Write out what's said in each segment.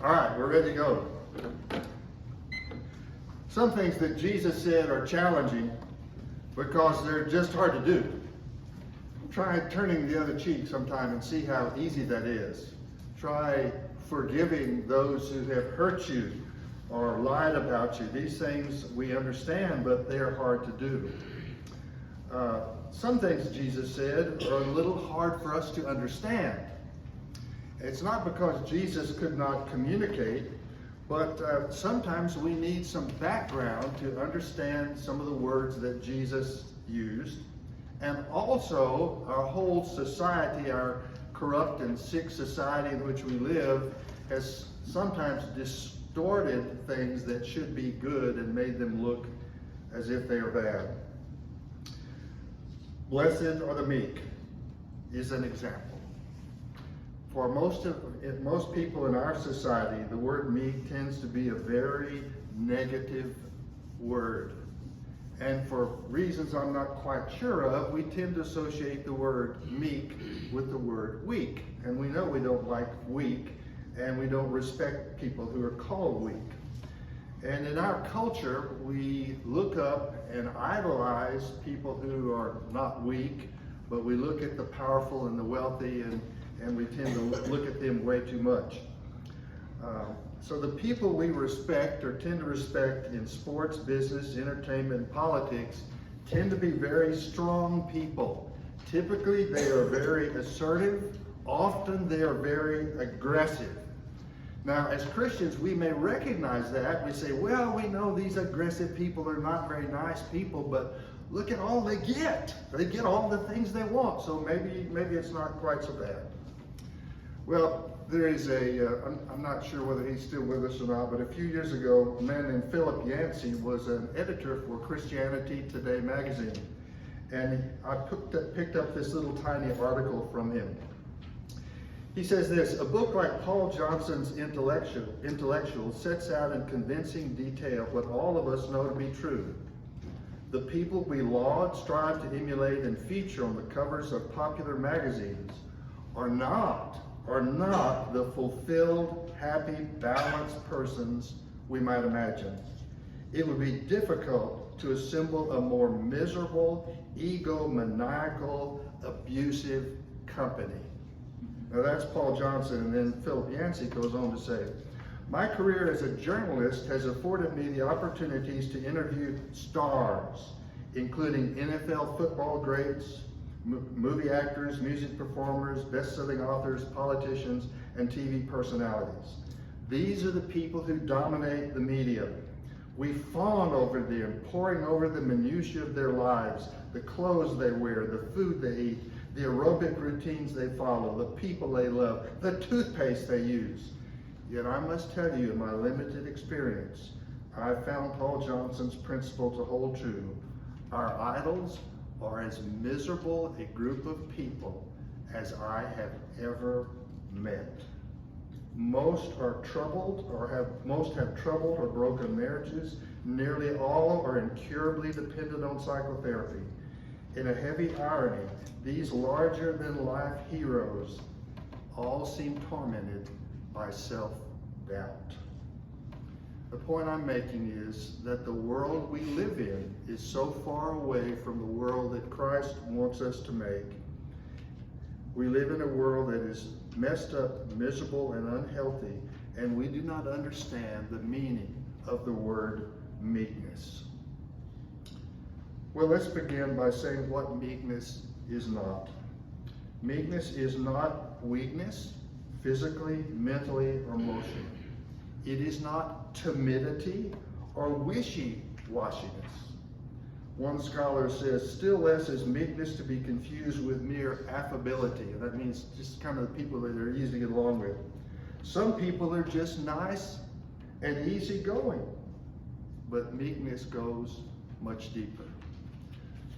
All right, we're ready to go. Some things that Jesus said are challenging because they're just hard to do. Try turning the other cheek sometime and see how easy that is. Try forgiving those who have hurt you or lied about you. These things we understand, but they're hard to do. Some things Jesus said are a little hard for us to understand. It's not because Jesus could not communicate, but sometimes we need some background to understand some of the words that Jesus used. And also, our whole society, our corrupt and sick society in which we live, has sometimes distorted things that should be good and made them look as if they are bad. Blessed are the meek is an example. For most people in our society, the word meek tends to be a very negative word. And for reasons I'm not quite sure of, we tend to associate the word meek with the word weak. And we know we don't like weak, and we don't respect people who are called weak. And in our culture, we look up and idolize people who are not weak, but we look at the powerful and the wealthy, and we tend to look at them way too much. So the people we respect or tend to respect in sports, business, entertainment, and politics tend to be very strong people. Typically, they are very assertive. Often, they are very aggressive. Now, as Christians, we may recognize that. We say, well, we know these aggressive people are not very nice people, but look at all they get. They get all the things they want, so maybe it's not quite so bad. Well, there is I'm not sure whether he's still with us or not, but a few years ago, a man named Philip Yancey was an editor for Christianity Today magazine. And I picked up this little tiny article from him. He says this: a book like Paul Johnson's Intellectual sets out in convincing detail what all of us know to be true. The people we laud, strive to emulate, and feature on the covers of popular magazines are not the fulfilled, happy, balanced persons we might imagine. It would be difficult to assemble a more miserable, egomaniacal, abusive company. Now that's Paul Johnson, and then Philip Yancey goes on to say, my career as a journalist has afforded me the opportunities to interview stars, including NFL football greats, movie actors, music performers, best-selling authors, politicians, and TV personalities. These are the people who dominate the media. We fawn over them, poring over the minutiae of their lives, the clothes they wear, the food they eat, the aerobic routines they follow, the people they love, the toothpaste they use. Yet I must tell you, in my limited experience, I've found Paul Johnson's principle to hold true. Our idols are as miserable a group of people as I have ever met. Most are troubled most have troubled or broken marriages. Nearly all are incurably dependent on psychotherapy. In a heavy irony, these larger-than-life heroes all seem tormented by self-doubt. The point I'm making is that the world we live in is so far away from the world that Christ wants us to make. We live in a world that is messed up, miserable, and unhealthy, and we do not understand the meaning of the word meekness. Well, let's begin by saying what meekness is not. Meekness is not weakness, physically, mentally, or emotionally. It is not timidity or wishy-washiness. One scholar says, still less is meekness to be confused with mere affability. And that means just kind of the people that are easy to get along with. Some people are just nice and easygoing, but meekness goes much deeper.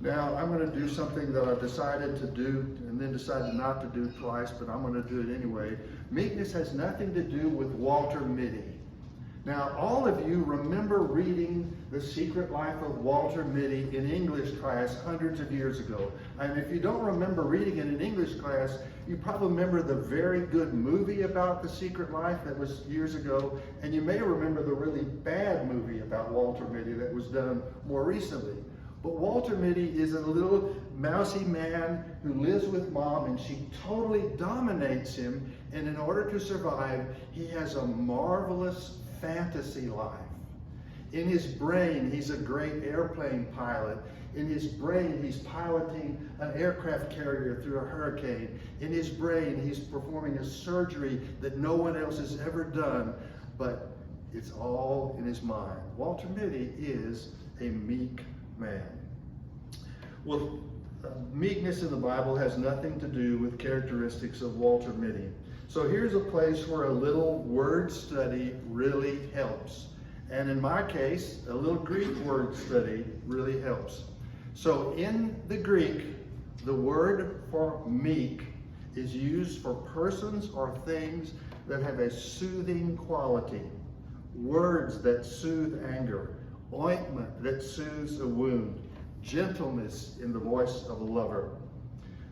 Now, I'm going to do something that I've decided to do and then decided not to do twice, but I'm going to do it anyway. Meekness has nothing to do with Walter Mitty. Now, all of you remember reading The Secret Life of Walter Mitty in English class hundreds of years ago. And if you don't remember reading it in English class, You probably remember the very good movie about The Secret Life that was years ago, and you may remember the really bad movie about Walter Mitty that was done more recently. But Walter Mitty is a little mousy man who lives with mom, and she totally dominates him, and in order to survive, he has a marvelous fantasy life. In his brain, he's a great airplane pilot. In his brain, he's piloting an aircraft carrier through a hurricane. In his brain, he's performing a surgery that no one else has ever done, but it's all in his mind. Walter Mitty is a meek man. Well, meekness in the Bible has nothing to do with characteristics of Walter Mitty. So here's a place where a little word study really helps. And in my case, a little Greek word study really helps. So in the Greek, the word for meek is used for persons or things that have a soothing quality. Words that soothe anger, ointment that soothes a wound, gentleness in the voice of a lover.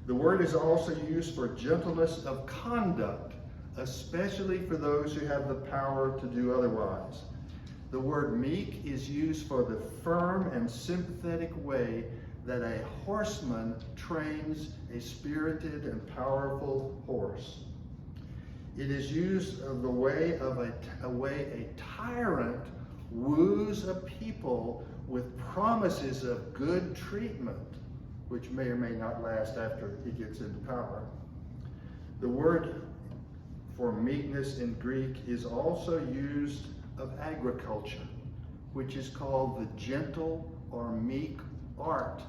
The word is also used for gentleness of conduct, especially for those who have the power to do otherwise. The word meek is used for the firm and sympathetic way that a horseman trains a spirited and powerful horse. It is used of the way of a way a tyrant woos a people with promises of good treatment, which may or may not last after he gets into power. The word for meekness in Greek is also used of agriculture, which is called the gentle or meek art,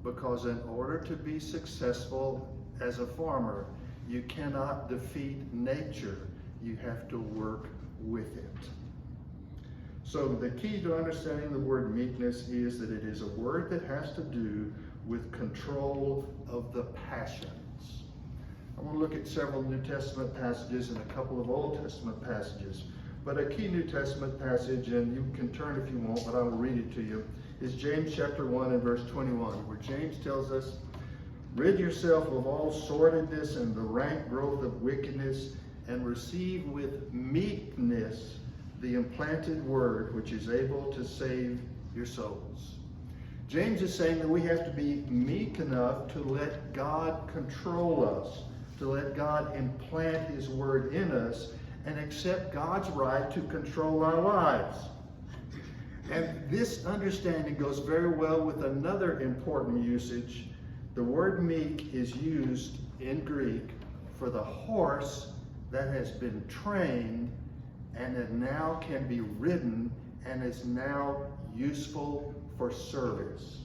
because in order to be successful as a farmer, you cannot defeat nature. You have to work with it. So the key to understanding the word meekness is that it is a word that has to do with control of the passions. I want to look at several New Testament passages and a couple of Old Testament passages. But a key New Testament passage, and you can turn if you want, but I will read it to you, is James chapter 1 and verse 21, where James tells us, "Rid yourself of all sordidness and the rank growth of wickedness, and receive with meekness the implanted word, which is able to save your souls." James is saying that we have to be meek enough to let God control us, to let God implant his word in us, and accept God's right to control our lives. And this understanding goes very well with another important usage. The word meek is used in Greek for the horse that has been trained and that now can be ridden and is now useful for service.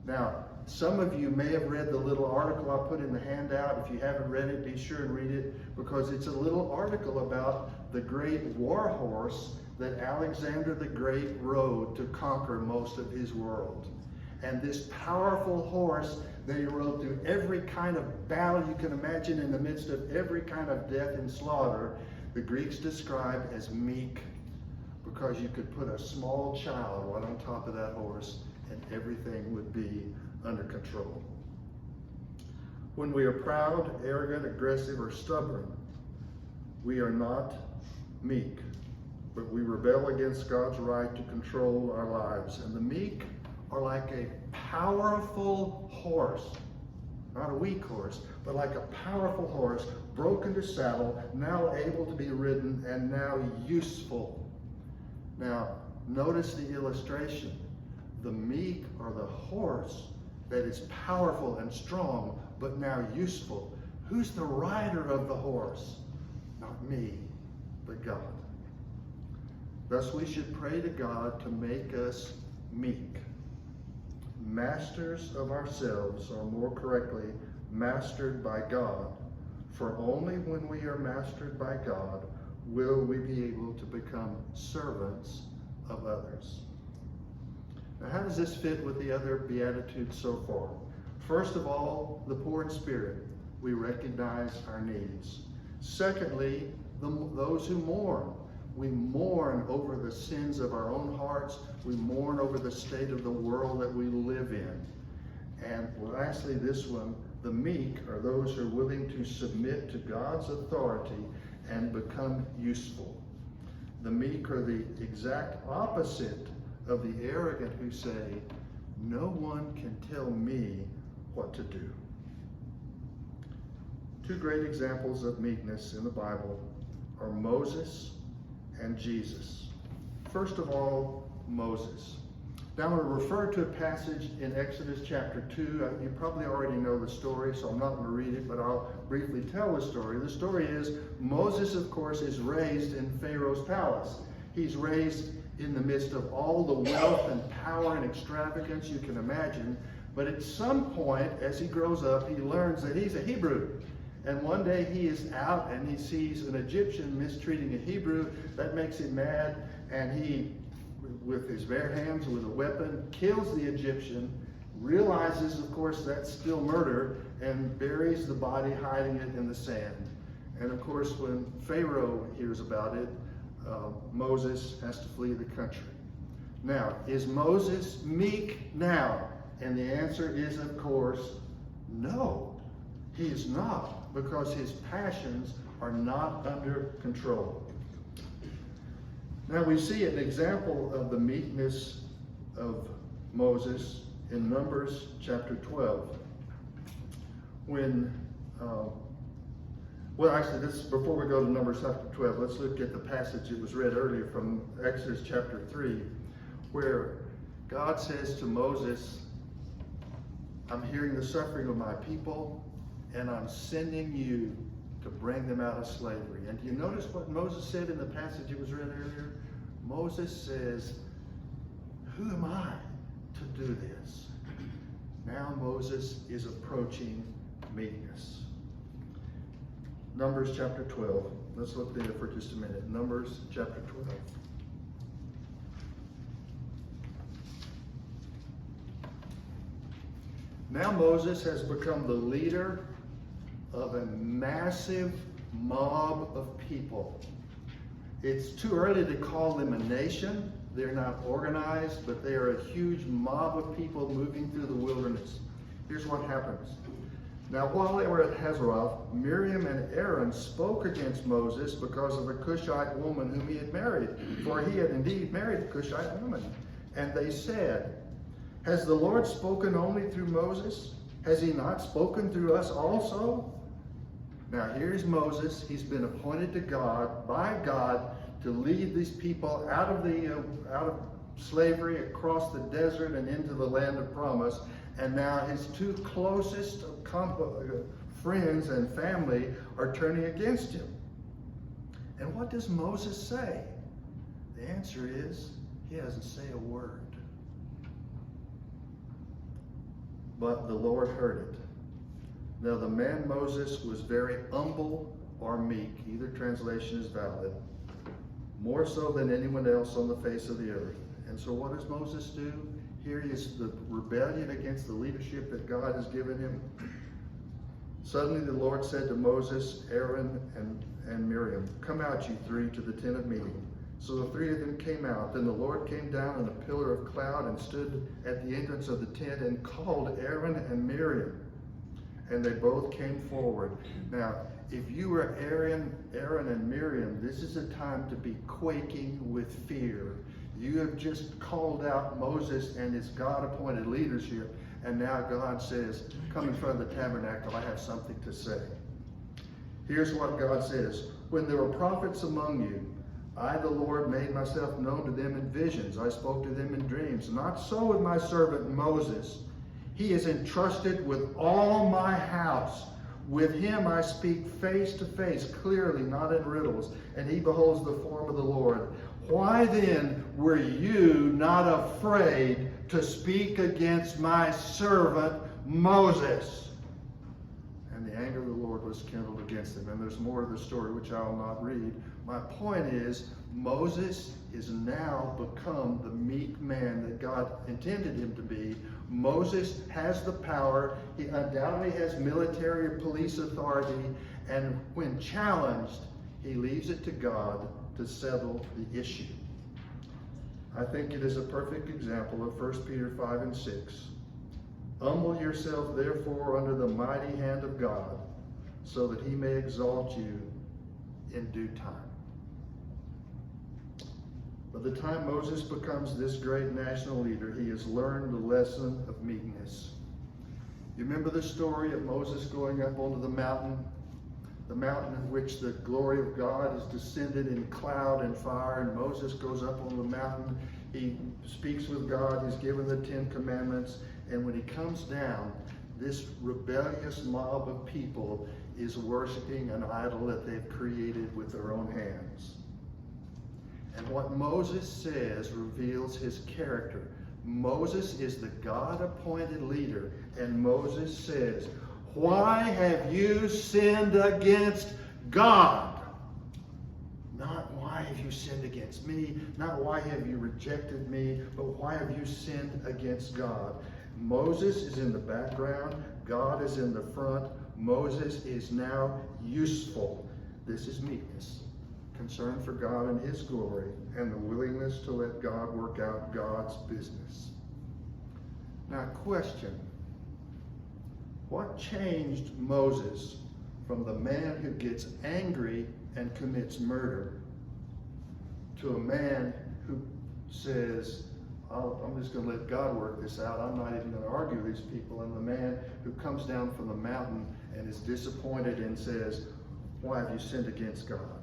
Now, some of you may have read the little article I put in the handout. If you haven't read it, be sure and read it, because it's a little article about the great war horse that Alexander the Great rode to conquer most of his world. And this powerful horse that he rode through every kind of battle you can imagine in the midst of every kind of death and slaughter, the Greeks described as meek, because you could put a small child right on top of that horse and everything would be under control. When we are proud, arrogant, aggressive, or stubborn, we are not meek, but we rebel against God's right to control our lives. And the meek are like a powerful horse, not a weak horse, but like a powerful horse, broken to saddle, now able to be ridden, and now useful. Now, notice the illustration. The meek are the horse that is powerful and strong, but now useful. Who's the rider of the horse? Not me, but God. Thus we should pray to God to make us meek, masters of ourselves, or more correctly, mastered by God. For only when we are mastered by God will we be able to become servants of others. Now, how does this fit with the other Beatitudes so far? First of all, the poor in spirit. We recognize our needs. Secondly, those who mourn. We mourn over the sins of our own hearts. We mourn over the state of the world that we live in. And lastly, this one, The meek are those who are willing to submit to God's authority and become useful. The meek are the exact opposite of the arrogant who say, no one can tell me what to do. Two great examples of meekness in the Bible are Moses and Jesus. First of all, Moses. Now I'm going to refer to a passage in Exodus chapter 2. You probably already know the story, so I'm not going to read it, but I'll briefly tell the story. The story is Moses, of course, is raised in Pharaoh's palace. He's raised in the midst of all the wealth and power and extravagance you can imagine. But at some point, as he grows up, he learns that he's a Hebrew. And one day he is out and he sees an Egyptian mistreating a Hebrew. That makes him mad, and he, with his bare hands, with a weapon, kills the Egyptian, realizes, of course, that's still murder, and buries the body, hiding it in the sand. And of course, when Pharaoh hears about it, Moses has to flee the country. Now, is Moses meek now? And the answer is, of course, no. He is not, because his passions are not under control. Now we see an example of the meekness of Moses in Numbers chapter 12. When, well actually, before we go to Numbers chapter 12, let's look at the passage that was read earlier from Exodus chapter 3, where God says to Moses, I'm hearing the suffering of my people, and I'm sending you to bring them out of slavery. And do you notice what Moses said in the passage that was read earlier? Moses says, who am I to do this? Now Moses is approaching meekness. Numbers chapter 12. Let's look there for just a minute. Numbers chapter 12. Now Moses has become the leader of a massive mob of people. It's too early to call them a nation. They're not organized, but they are a huge mob of people moving through the wilderness. Here's what happens. Now while they were at Hazeroth, Miriam and Aaron spoke against Moses because of a Cushite woman whom he had married, for he had indeed married a Cushite woman. And they said, has the Lord spoken only through Moses? Has he not spoken through us also? Now here's Moses. He's been appointed to God, by God, to lead these people out of slavery, across the desert and into the land of promise. And now his two closest friends and family are turning against him. And what does Moses say? The answer is, he doesn't say a word. But the Lord heard it. Now the man Moses was very humble or meek. Either translation is valid. More so than anyone else on the face of the earth. And so what does Moses do? Here is the rebellion against the leadership that God has given him. Suddenly the Lord said to Moses, Aaron, and Miriam, come out, you three, to the tent of meeting. So the three of them came out. Then the Lord came down in a pillar of cloud and stood at the entrance of the tent and called Aaron and Miriam. And they both came forward. Now, if you were Aaron and Miriam, this is a time to be quaking with fear. You have just called out Moses and his God-appointed leadership, and now God says, come in front of the tabernacle, I have something to say. Here's what God says. When there were prophets among you, I, the Lord, made myself known to them in visions. I spoke to them in dreams. Not so with my servant Moses. He is entrusted with all my house. With him I speak face to face, clearly, not in riddles, and he beholds the form of the Lord. Why then were you not afraid to speak against my servant Moses? And the anger of the Lord was kindled against them. And there's more of the story which I will not read. My point is, Moses is now become the meek man that God intended him to be. Moses has the power. He undoubtedly has military or police authority. And when challenged, he leaves it to God to settle the issue. I think it is a perfect example of 1 Peter 5 and 6. Humble yourself, therefore, under the mighty hand of God, so that he may exalt you in due time. By the time Moses becomes this great national leader, he has learned the lesson of meekness. You remember the story of Moses going up onto the mountain in which the glory of God is descended in cloud and fire, and Moses goes up on the mountain. He speaks with God. He's given the 10 Commandments. And when he comes down, this rebellious mob of people is worshiping an idol that they've created with their own hands. And what Moses says reveals his character. Moses is the God-appointed leader, and Moses says, "Why have you sinned against God?" Not why have you sinned against me, not why have you rejected me, but why have you sinned against God? Moses is in the background, God is in the front. Moses is now useful. This is meekness. Concern for God and his glory, and the willingness to let God work out God's business. Now, question. What changed Moses from the man who gets angry and commits murder to a man who says, I'm just going to let God work this out. I'm not even going to argue with these people. And the man who comes down from the mountain and is disappointed and says, "Why have you sinned against God?"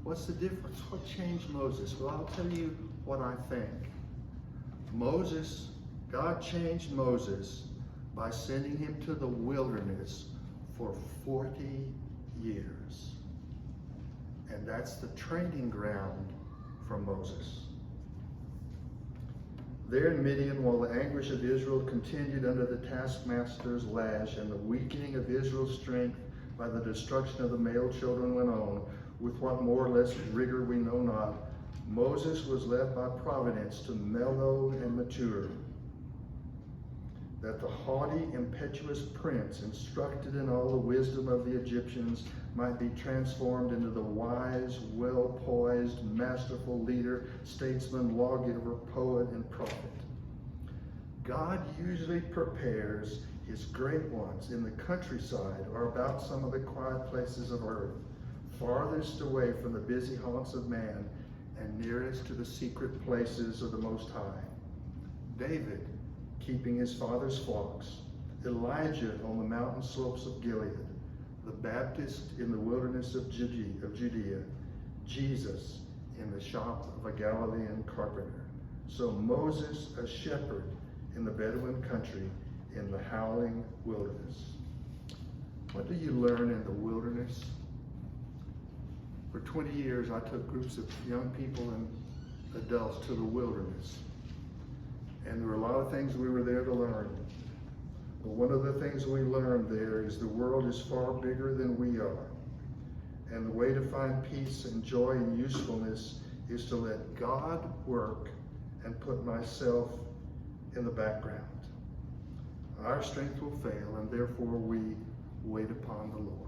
What's the difference? What changed Moses? Well, I'll tell you what I think. God changed Moses by sending him to the wilderness for 40 years. And that's the training ground for Moses. There in Midian, while the anguish of Israel continued under the taskmaster's lash, and the weakening of Israel's strength by the destruction of the male children went on, with what more or less rigor we know not, Moses was left by providence to mellow and mature, that the haughty, impetuous prince, instructed in all the wisdom of the Egyptians, might be transformed into the wise, well-poised, masterful leader, statesman, lawgiver, poet, and prophet. God usually prepares his great ones in the countryside or about some of the quiet places of earth, farthest away from the busy haunts of man and nearest to the secret places of the Most High. David, keeping his father's flocks, Elijah on the mountain slopes of Gilead, the Baptist in the wilderness of Judea, Jesus in the shop of a Galilean carpenter. So Moses, a shepherd in the Bedouin country, in the howling wilderness. What do you learn in the wilderness? For 20 years, I took groups of young people and adults to the wilderness. And there were a lot of things we were there to learn. But one of the things we learned there is the world is far bigger than we are. And the way to find peace and joy and usefulness is to let God work and put myself in the background. Our strength will fail, and therefore we wait upon the Lord.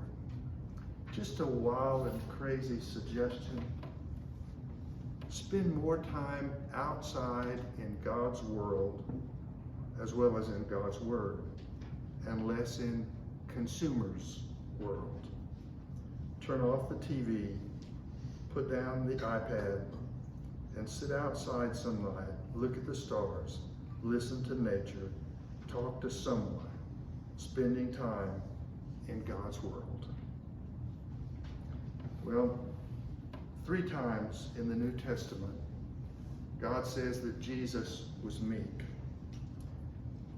Just a wild and crazy suggestion. Spend more time outside in God's world as well as in God's Word, and less in consumers' world. Turn off the TV, put down the iPad, and sit outside some night, look at the stars, listen to nature, talk to someone, spending time in God's world. Well, 3 times in the New Testament, God says that Jesus was meek.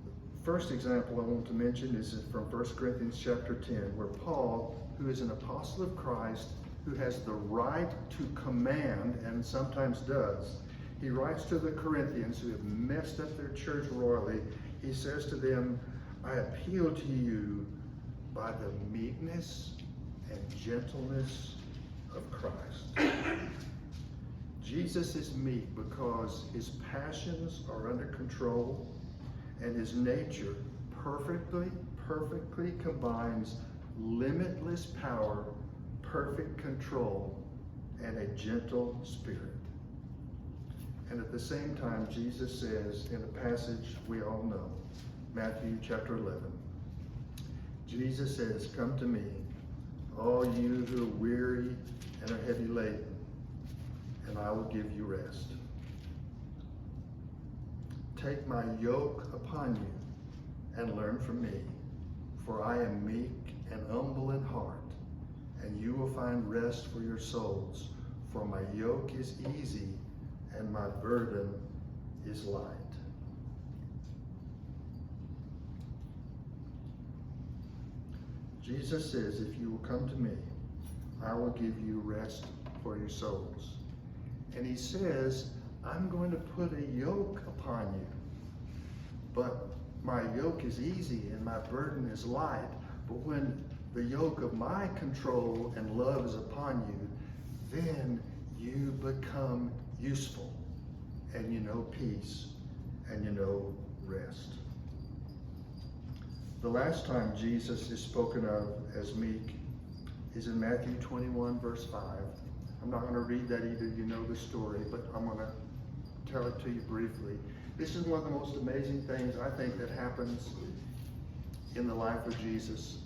The first example I want to mention is from 1 Corinthians chapter 10, where Paul, who is an apostle of Christ, who has the right to command, and sometimes does, he writes to the Corinthians who have messed up their church royally. He says to them, "I appeal to you by the meekness and gentleness of Christ." Jesus is meek because his passions are under control, and his nature perfectly combines limitless power, perfect control, and a gentle spirit. And at the same time, Jesus says in a passage we all know, Matthew chapter 11. Jesus says, "Come to me, all you who are weary and are heavy laden, and I will give you rest. Take my yoke upon you and learn from me, for I am meek and humble in heart, and you will find rest for your souls. For my yoke is easy and my burden is light." Jesus says, if you will come to me, I will give you rest for your souls. And he says, I'm going to put a yoke upon you, but my yoke is easy and my burden is light. But when the yoke of my control and love is upon you, then you become useful, and you know peace, and you know rest. The last time Jesus is spoken of as meek is in Matthew 21, verse 5. I'm not going to read that either, you know the story, but I'm going to tell it to you briefly. This is one of the most amazing things I think that happens in the life of Jesus.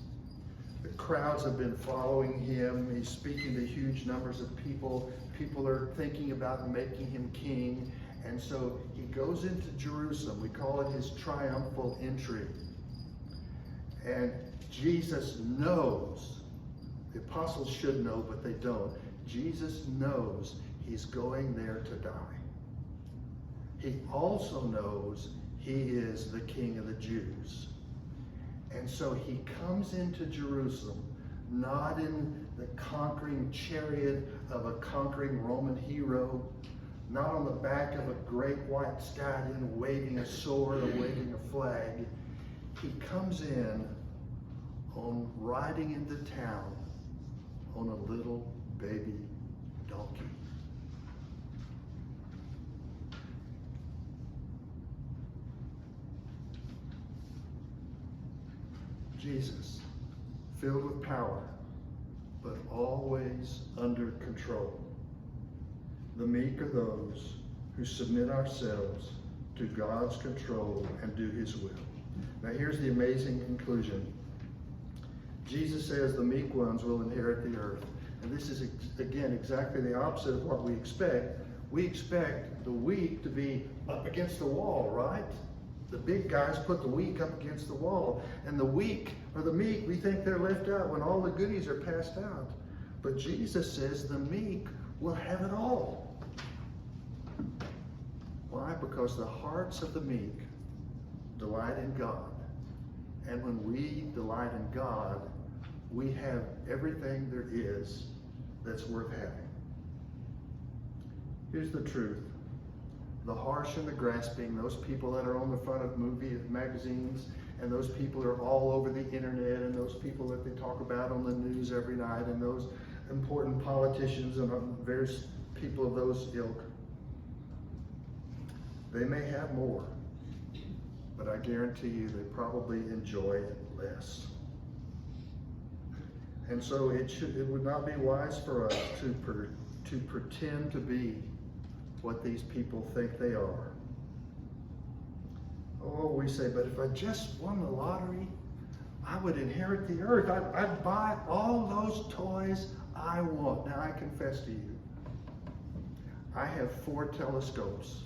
The crowds have been following him. He's speaking to huge numbers of people. People are thinking about making him king. And so he goes into Jerusalem. We call it his triumphal entry. And Jesus knows, the apostles should know, but they don't. Jesus knows he's going there to die. He also knows he is the King of the Jews. And so he comes into Jerusalem, not in the conquering chariot of a conquering Roman hero, not on the back of a great white stallion waving a sword or waving a flag. He comes in on riding into town on a little baby donkey. Jesus, filled with power, but always under control. The meek are those who submit ourselves to God's control and do his will. Now here's the amazing conclusion. Jesus says the meek ones will inherit the earth. And this is, again, exactly the opposite of what we expect. We expect the weak to be up against the wall, right? The big guys put the weak up against the wall. And the weak, or the meek, we think they're left out when all the goodies are passed out. But Jesus says the meek will have it all. Why? Because the hearts of the meek delight in God. And when we delight in God, we have everything there is that's worth having. Here's the truth. The harsh and the grasping, those people that are on the front of magazines, and those people are all over the internet, and those people that they talk about on the news every night, and those important politicians and various people of those ilk, they may have more, but I guarantee you they probably enjoy it less. And so it would not be wise for us to pretend to be what these people think they are. Oh, we say, but if I just won the lottery, I would inherit the earth. I'd buy all those toys I want. Now I confess to you, I have 4 telescopes,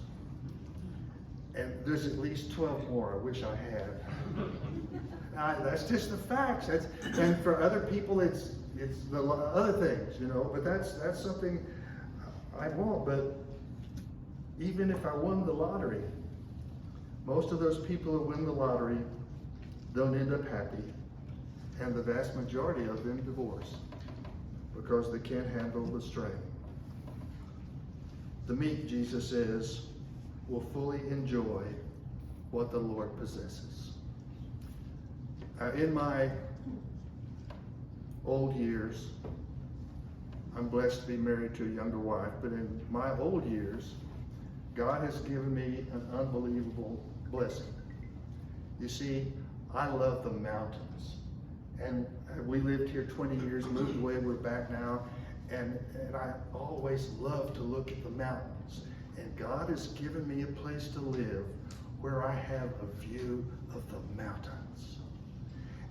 and there's at least 12 more I wish I had. That's just the facts. And for other people, it's the other things, you know. But that's something I want. But even if I won the lottery, most of those people who win the lottery don't end up happy, and the vast majority of them divorce because they can't handle the strain. The meek, Jesus says, will fully enjoy what the Lord possesses. In my old years, I'm blessed to be married to a younger wife, but in my old years, God has given me an unbelievable blessing. You see, I love the mountains. And we lived here 20 years, moved away, we're back now. And I always love to look at the mountains. And God has given me a place to live where I have a view of the mountains.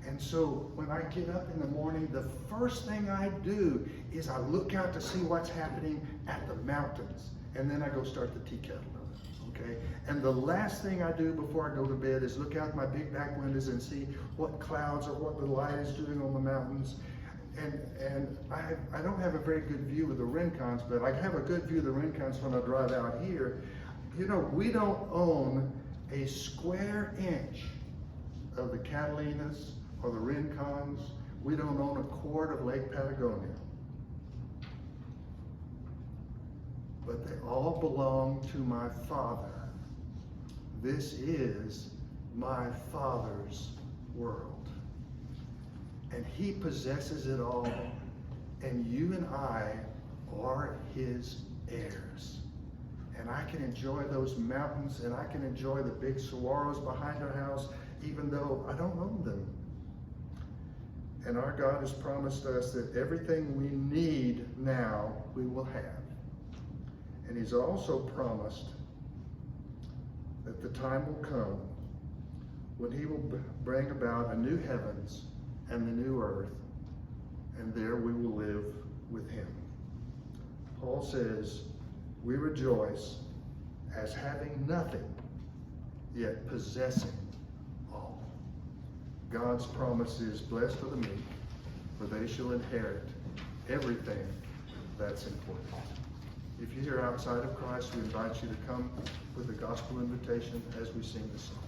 And so when I get up in the morning, the first thing I do is I look out to see what's happening at the mountains. And then I go start the tea kettle. Okay? And the last thing I do before I go to bed is look out my big back windows and see what clouds or what the light is doing on the mountains. And I don't have a very good view of the Rincons, but I have a good view of the Rincons when I drive out here. You know, we don't own a square inch of the Catalinas or the Rincons. We don't own a quart of Lake Patagonia. But they all belong to my Father. This is my Father's world. And he possesses it all, and you and I are his heirs. And I can enjoy those mountains, and I can enjoy the big saguaros behind our house, even though I don't own them. And our God has promised us that everything we need now, we will have. And he's also promised that the time will come when he will bring about a new heavens and the new earth, and there we will live with him. Paul says, we rejoice as having nothing, yet possessing all. God's promise is, blessed are the meek, for they shall inherit everything that's important. If you're here outside of Christ, we invite you to come with the gospel invitation as we sing this song.